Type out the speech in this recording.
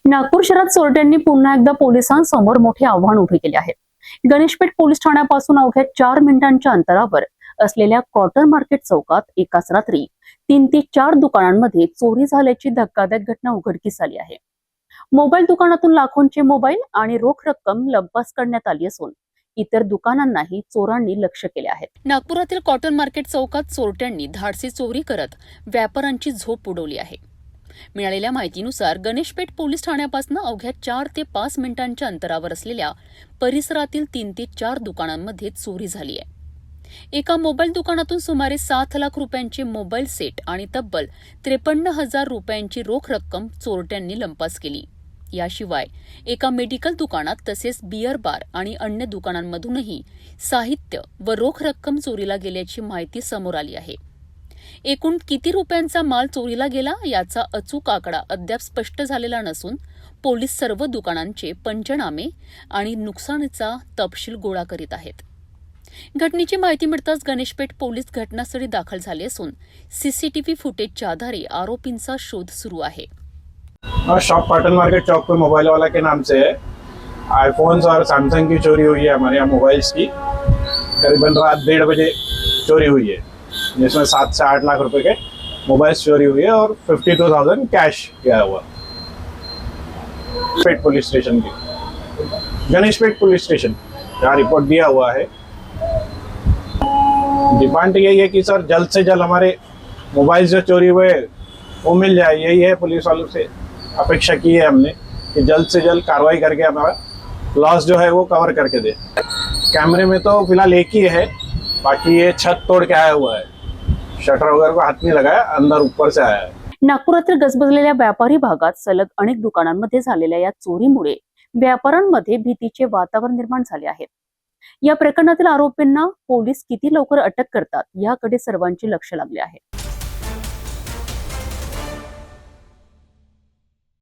नागपूर शहरात चोरट्यांनी पुन्हा एकदा पोलिसांसमोर मोठे आव्हान उभे केले आहे। गणेशपेठ पोलीस ठाण्यापासून अवघ्या 4 मिनिटांच्या अंतरावर असलेल्या कॉटन मार्केट चौकात एकाच रात्री 3 ते 4 दुकानांमध्ये चोरी झाल्याची धक्कादायक घटना उघडकीस आली आहे। मोबाईल दुकानातून लाखोंचे मोबाईल आणि रोख रक्कम लंपास करण्यात आली असून इतर दुकानांनाही चोरांनी लक्ष्य केले आहे। नागपुरातील कॉटन मार्केट चौकात चोरट्यांनी धाडसी चोरी करत व्यापाऱ्यांची झोप उडवली आहे। मिळालेल्या माहितीनुसार गणेशपेठ पोलीस ठाण्यापासून अवघ्या 4 ते 5 मिनिटांच्या अंतरावर असलेल्या परिसरातील 3 ते 4 दुकानांमध्ये चोरी झाली आहे। एका मोबाईल दुकानातून सुमारे 7 लाख रुपयांचे मोबाईल सेट आणि तब्बल 53,000 रुपयांची रोख रक्कम चोरट्यांनी लंपास केली। याशिवाय एका मेडिकल दुकानात तसेच बियर बार आणि अन्य दुकानांमधूनही साहित्य व रोख रक्कम चोरीला गेल्याची माहिती समोर आली आहे। एकूण किती रुपयांचा माल चोरीला गेला याचा अचूक आकडा अद्याप स्पष्ट झालेला नसून पोलीस सर्व दुकानांचे पंचनामे आणि नुकसानीचा तपशील गोळा करीत आहेत। घटनेची माहिती मिळताच गणेशपेठ पोलीस घटनास्थळी दाखल झाले असून सीसीटीव्ही फुटेजच्या आधारे आरोपींचा शोध सुरू आहे। शॉप कॉटन मार्केट चौक पे मोबाइल वाला के नाम से आईफोन्स और सैमसंग की चोरी हुई है। हमारे यहाँ मोबाइल्स की करीबन रात 1:30 बजे चोरी हुई है, जिसमें 7 से 8 लाख रुपए के मोबाइल्स चोरी हुई है और 52,000 कैश गया हुआ। पेट पुलिस स्टेशन की गणेशपेठ पुलिस स्टेशन यहाँ रिपोर्ट दिया हुआ है। डिमांड यही है कि सर जल्द से जल्द हमारे मोबाइल जो चोरी हुए वो मिल जाए। यही है पुलिस वालों से अपेक्षा की है हमने कि जल्द से जल्द कार्रवाई करके हमारा लॉस जो है वो कवर करके दे। कैमरे में तो फिलहाल एक ही है, बाकी ये छत तोड़ के आया हुआ है, शटर वगैरह को हाथ नहीं लगाया, अंदर ऊपर से आया है। नागपुरातील गजबजलेल्या व्यापारी भागात सलग अनेक दुकानांमध्ये झालेल्या या चोरीमुळे व्यापाऱ्यांमध्ये भीतीचे वातावरण निर्माण झाले आहे। या प्रकरणातील आरोपींना पोलीस किती लवकर अटक करतात याकडे सर्वांचे लक्ष लागले आहे।